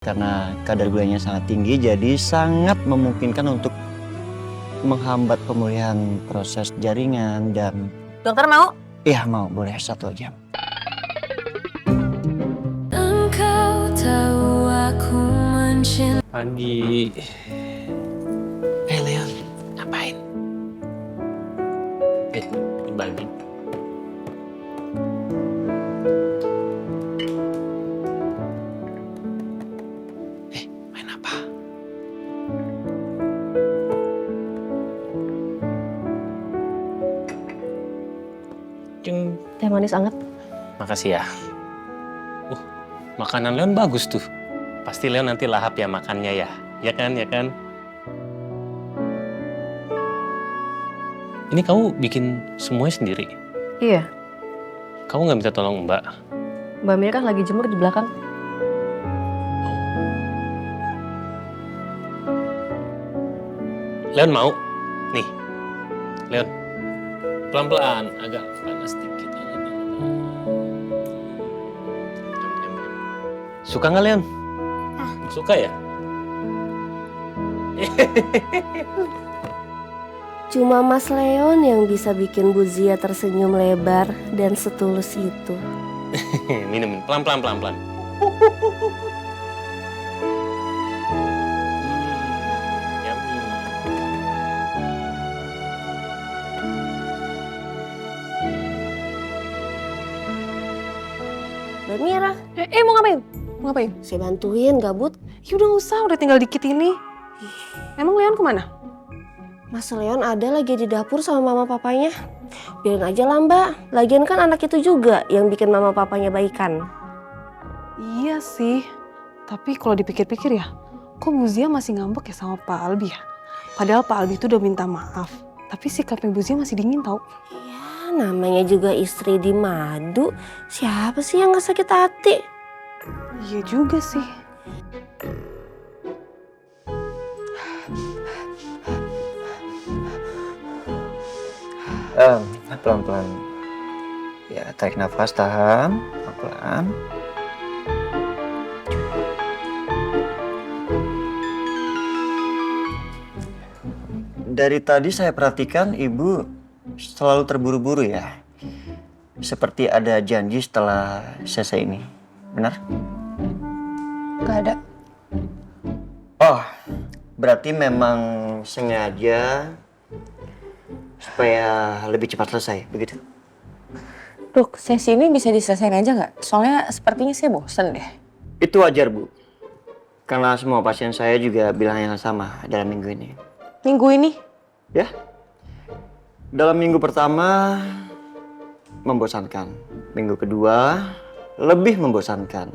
Karena kadar gulanya sangat tinggi, jadi sangat memungkinkan untuk menghambat pemulihan proses jaringan dan... Dokter mau? Iya mau, boleh 1 jam. Engkau tahu aku mencintai. Pagi. Leon, ngapain? Dibagi. Main apa? Jeng. Teh manis anget. Makasih ya. Makanan Leon bagus tuh. Pasti Leon nanti lahap ya makannya ya. Ya kan, ya kan? Ini kamu bikin semuanya sendiri? Iya, Kamu nggak minta tolong Mbak? Mbak Mira kan lagi jemur di belakang. Leon mau? Nih, Leon. Pelan-pelan, agak panas dikit. Suka nggak Leon? Suka ya? Cuma Mas Leon yang bisa bikin Bu Zia tersenyum lebar dan setulus itu. Minum, pelan-pelan. Yummy. Mbak Mira, Mau ngapain? Mau ngapain? saya bantuin gabut. Ya udah nggak usah, udah tinggal dikit ini. Emang Leon kemana? Mas Leon ada lagi di dapur sama mama papanya. Biarin aja lah Mbak, lagian kan anak itu juga yang bikin mama papanya baikan. Iya sih, tapi kalau dipikir-pikir ya, kok Bu Zia masih ngambek ya sama Pak Albi ya? Padahal Pak Albi itu udah minta maaf, tapi sikapnya Bu Zia masih dingin tau. Ya namanya juga istri di madu, siapa sih yang gak sakit hati? Iya juga sih. Pelan-pelan. Ya, tarik nafas, tahan. Pelan-pelan. Dari tadi saya perhatikan Ibu selalu terburu-buru ya. Seperti ada janji setelah selesai ini. Benar? Gak ada. Oh, berarti memang sengaja supaya lebih cepat selesai, begitu? Dok, sesi ini bisa diselesain aja nggak? Soalnya sepertinya saya bosen deh. Itu wajar, Bu. Karena semua pasien saya juga bilang yang sama dalam minggu ini. Minggu ini? Ya. Dalam minggu pertama membosankan. Minggu kedua lebih membosankan.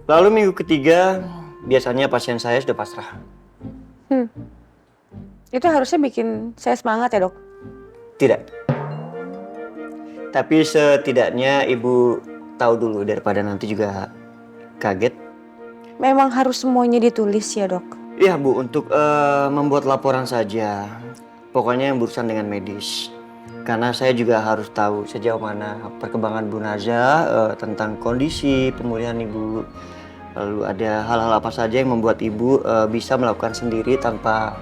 Lalu minggu ketiga biasanya pasien saya sudah pasrah. Itu harusnya bikin saya semangat ya dok? Tidak. Tapi setidaknya Ibu tahu dulu daripada nanti juga kaget. Memang harus semuanya ditulis ya dok? Iya Bu, untuk membuat laporan saja. Pokoknya yang berurusan dengan medis. Karena saya juga harus tahu sejauh mana perkembangan Bu Naza tentang kondisi pemulihan Ibu. Lalu ada hal-hal apa saja yang membuat Ibu bisa melakukan sendiri tanpa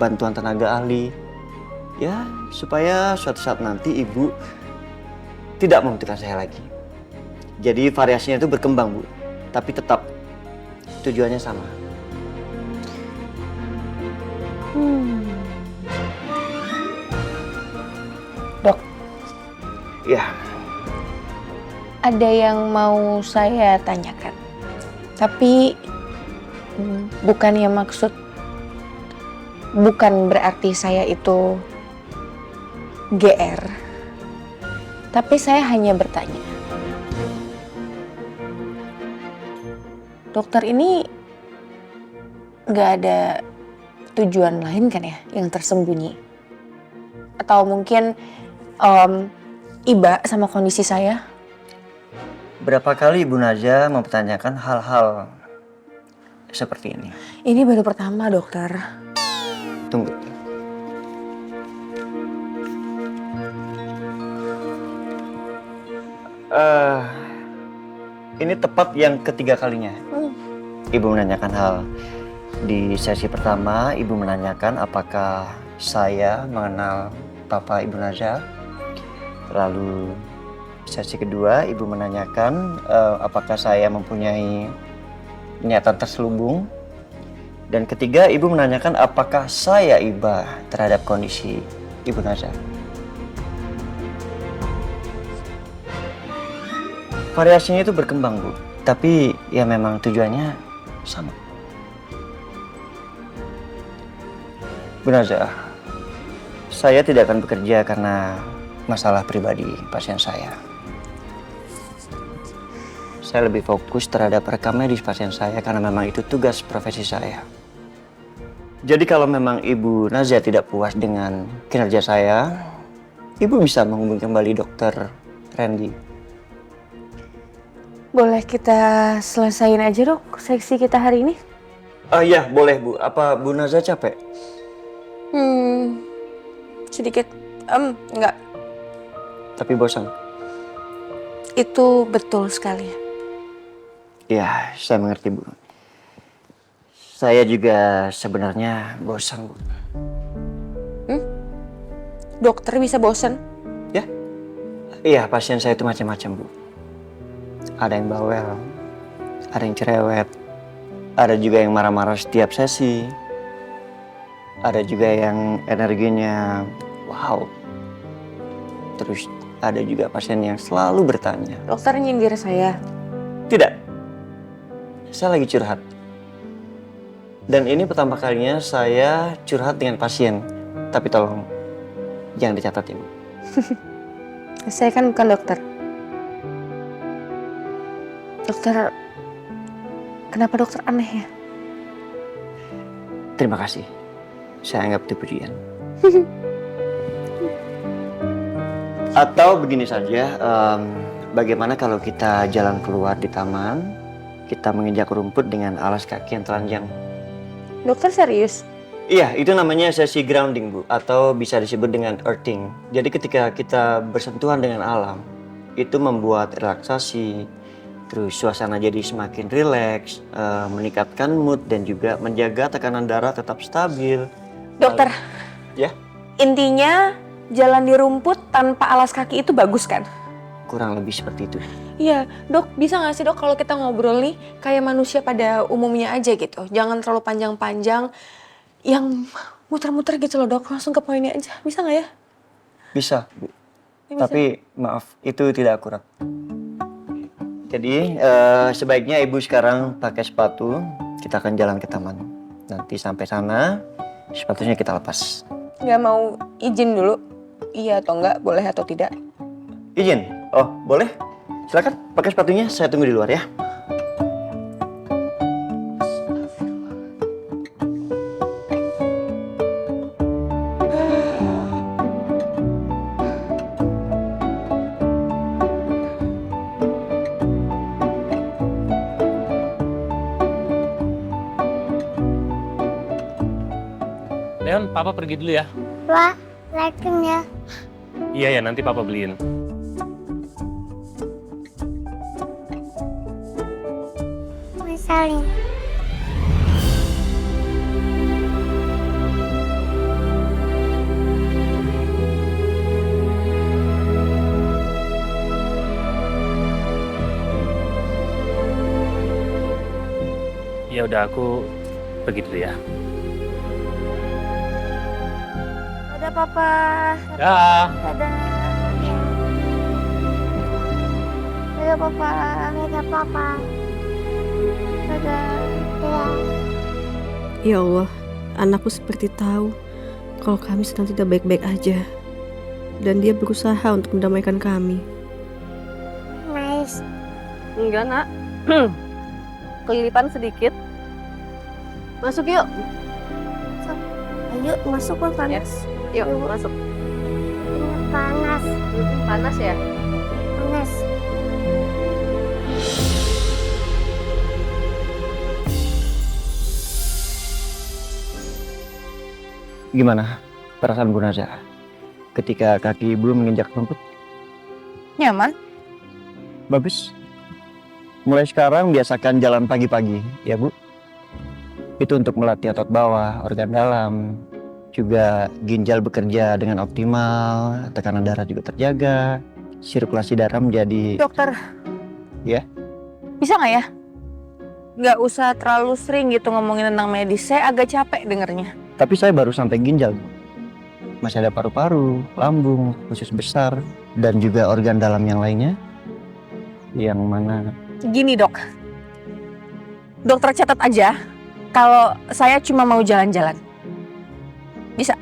bantuan tenaga ahli. Ya, supaya suatu saat nanti Ibu tidak membutuhkan saya lagi. Jadi variasinya itu berkembang Bu. Tapi tetap tujuannya sama. Dok, Ya, ada yang mau saya tanyakan. Tapi bukannya maksud, bukan berarti saya itu GR. Tapi saya hanya bertanya. Dokter ini nggak ada tujuan lain kan ya yang tersembunyi? Atau mungkin iba sama kondisi saya? berapa kali Ibu Naza mempertanyakan hal-hal seperti ini? Ini baru pertama dokter. Tunggu. Ini tepat yang ketiga kalinya. Ibu menanyakan hal. Di sesi pertama, Ibu menanyakan apakah saya mengenal Papa Ibu Naza. Lalu sesi kedua, Ibu menanyakan apakah saya mempunyai niatan terselubung. Dan ketiga, Ibu menanyakan apakah saya iba terhadap kondisi Ibu Naza. Variasinya itu berkembang, Bu. Tapi ya memang tujuannya sama. Bu Naza, saya tidak akan bekerja karena masalah pribadi pasien saya. Saya lebih fokus terhadap rekam medis pasien saya karena memang itu tugas profesi saya. Jadi kalau memang Ibu Naza tidak puas dengan kinerja saya, Ibu bisa menghubungi kembali Dokter Randy. Boleh kita selesain aja dok seksi kita hari ini? Iya boleh Bu. Apa Bu Naza capek? Sedikit, enggak. Tapi bosan? Itu betul sekali. Iya, saya mengerti Bu. Saya juga sebenarnya bosan Bu. Dokter bisa bosen? Ya? Iya, pasien saya itu macam-macam Bu. Ada yang bawel, ada yang cerewet, ada juga yang marah-marah setiap sesi, ada juga yang energinya wow. Terus ada juga pasien yang selalu bertanya. Dokter nyindir saya. Tidak, saya lagi curhat. Dan ini pertama kalinya saya curhat dengan pasien. Tapi tolong jangan dicatat ya Bu. Saya kan bukan dokter. Dokter, kenapa dokter aneh ya? Terima kasih. Saya anggap itu pujian. Atau begini saja, bagaimana kalau kita jalan keluar di taman, kita menginjak rumput dengan alas kaki yang telanjang. Dokter serius? Iya, itu namanya sesi grounding Bu, atau bisa disebut dengan earthing. Jadi ketika kita bersentuhan dengan alam, itu membuat relaksasi, terus suasana jadi semakin rileks, meningkatkan mood dan juga menjaga tekanan darah tetap stabil. Dokter, Ya? intinya jalan di rumput tanpa alas kaki itu bagus kan? Kurang lebih seperti itu. Iya, dok bisa nggak sih dok kalau kita ngobrol nih kayak manusia pada umumnya aja gitu. Jangan terlalu panjang-panjang, yang muter-muter gitu loh dok, langsung ke poinnya aja. Bisa nggak ya? Bisa Bu. Ya, bisa. Tapi maaf, itu tidak akurat. Jadi sebaiknya Ibu sekarang pakai sepatu, kita akan jalan ke taman. Nanti sampai sana, sepatunya kita lepas. Nggak mau izin dulu? Iya atau enggak, boleh atau tidak? Izin? Oh, boleh. Silakan pakai sepatunya, saya tunggu di luar ya. Leon, Papa pergi dulu ya. Wah, Assalamualaikum ya. Iya ya, nanti Papa beliin. Misalnya. Ya udah, aku pergi dulu ya. Dadah Papa. Dah. Dadah. Dadah Papa. Dadah Papa. Dadah. Dadah. Ya Allah, anakku seperti tahu kalau kami sedang tidak baik-baik aja. Dan dia berusaha untuk mendamaikan kami. Nice. Enggak nak. Kelilipan sedikit. Masuk yuk. Ayo masuk ke panas. Yuk masuk. Ini panas. Panas ya? Panas. Gimana perasaan Bu Naza ketika kaki Ibu menginjak rumput? Nyaman? Bagus. Mulai sekarang biasakan jalan pagi-pagi, ya Bu. Itu untuk melatih otot bawah, organ dalam, juga ginjal bekerja dengan optimal, tekanan darah juga terjaga, sirkulasi darah menjadi... Dokter. Ya? Bisa nggak ya? Nggak usah terlalu sering gitu ngomongin tentang medis. Saya agak capek dengernya. Tapi saya baru sampai ginjal. Masih ada paru-paru, lambung, usus besar, dan juga organ dalam yang lainnya. Yang mana... Gini dok. Dokter catat aja kalau saya cuma mau jalan-jalan. Bisa?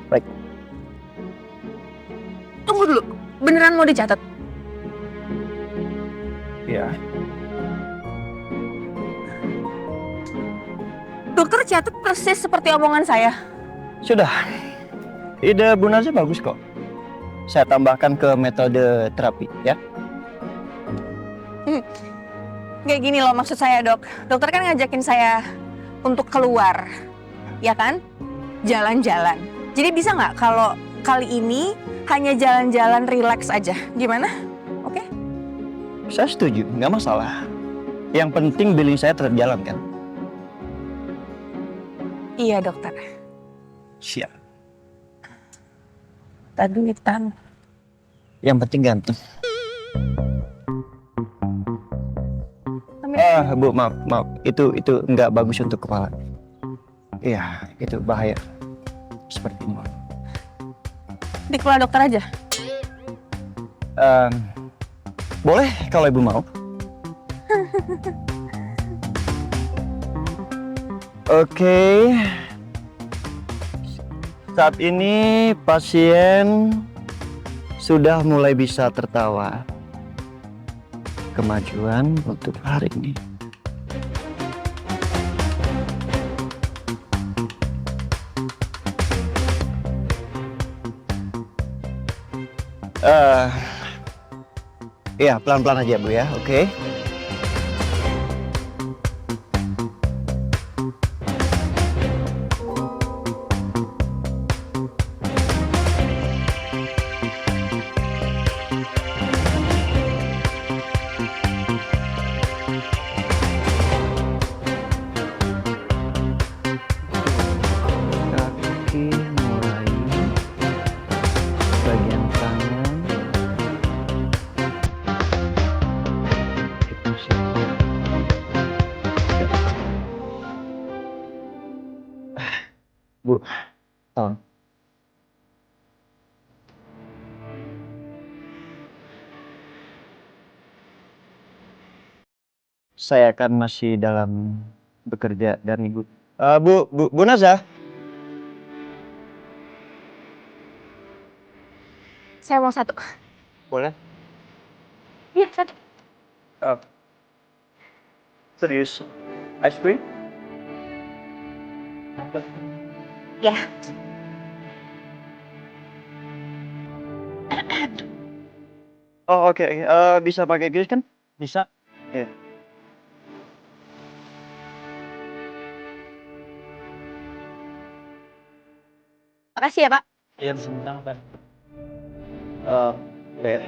Baik. Tunggu dulu. Beneran mau dicatat? Ya. Dokter catat persis seperti omongan saya. Sudah. Ide Bu Naza bagus kok. Saya tambahkan ke metode terapi ya. Kayak gini loh maksud saya dok. Dokter kan ngajakin saya untuk keluar. Ya kan? Jalan-jalan. Jadi bisa nggak kalau kali ini hanya jalan-jalan rileks aja? Gimana? Oke? Saya setuju, nggak masalah. Yang penting billing saya tetap jalan kan? Iya dokter. Siap. Tadi hitam. Yang penting ganteng. Bu, maaf. Itu nggak bagus untuk kepala. Iya, itu bahaya. Seperti ini. Di kepala dokter aja? Boleh kalau ibu mau. Oke. Saat ini pasien sudah mulai bisa tertawa. Kemajuan untuk hari ini. Ya pelan-pelan aja Bu ya, oke? Kaki mulai bagian tangan. Bu, tolong. Saya akan masih dalam bekerja dan Ibu. Bu Naza. Saya mau satu. Boleh? Iya satu. Serius? Ice cream? Ya. Oh oke. Bisa pakai gelas kan? Bisa. Ya. Makasih ya Pak. Iya, sebentar, Pak. Ya.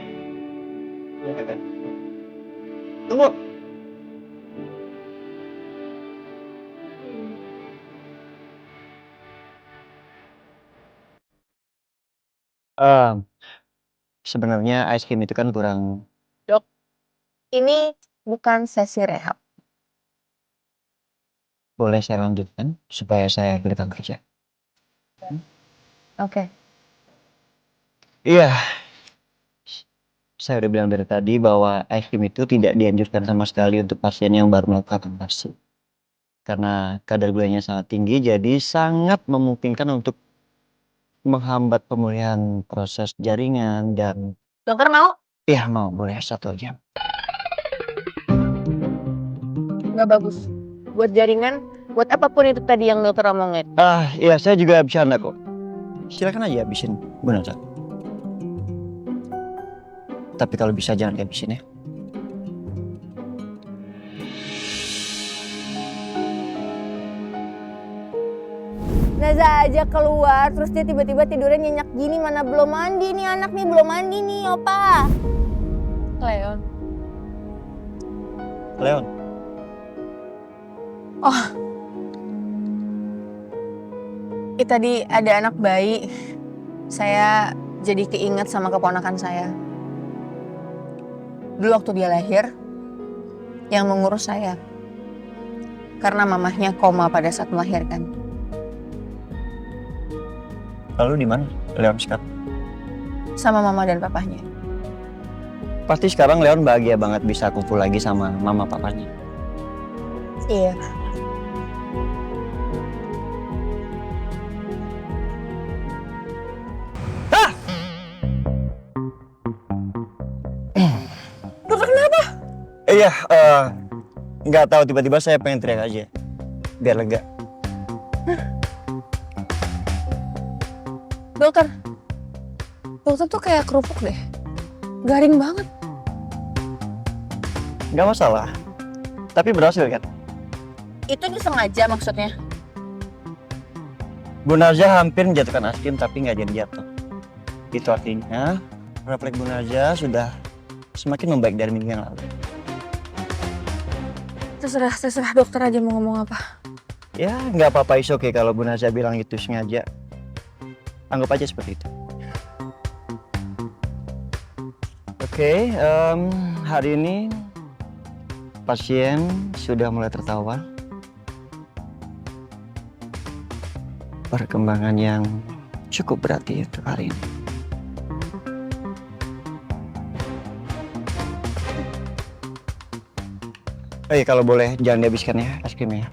Tunggu. Sebenarnya ice cream itu kan kurang. Dok, ini bukan sesi rehab. Boleh saya lanjutkan supaya saya kelihatan kerja. Oke. Iya. Saya udah bilang dari tadi bahwa ice cream itu tidak dianjurkan sama sekali untuk pasien yang baru melakukan operasi. Karena kadar gulanya sangat tinggi, jadi sangat memungkinkan untuk menghambat pemulihan proses jaringan dan... Dokter mau? Iya mau, boleh 1 jam. Nggak bagus. Buat jaringan, buat apapun itu tadi yang dokter omongin. Iya saya juga bercanda kok. Silakan aja habisin, Bu Naza. Tapi kalau bisa jangan habisin ya. Naza aja keluar, terus dia tiba-tiba tidurnya nyenyak gini, mana belum mandi nih anak nih, belum mandi nih opa. Leon. Leon. Oh, tadi ada anak bayi. Saya jadi keinget sama keponakan saya. Dulu waktu dia lahir, yang mengurus saya. Karena mamahnya koma pada saat melahirkan. Lalu di mana Leon sekarang? Sama mama dan papahnya. Pasti sekarang Leon bahagia banget bisa kumpul lagi sama mama papanya. Iya. Iya, nggak tahu tiba-tiba saya pengen teriak aja, biar lega. Dokter tuh kayak kerupuk deh. Garing banget. Nggak masalah, tapi berhasil kan? Itu disengaja maksudnya? Bu Narja hampir menjatuhkan Askim tapi nggak jadi jatuh. Itu artinya refleks Bu Narja sudah semakin membaik dari minggu yang lalu. Terserah dokter aja mau ngomong apa. Ya nggak apa-apa, is oke kalau Bu Narja bilang itu sengaja. Anggap aja seperti itu. Oke, hari ini pasien sudah mulai tertawa. Perkembangan yang cukup berarti untuk hari ini. Oh iya, kalau boleh jangan dihabiskan ya es krimnya.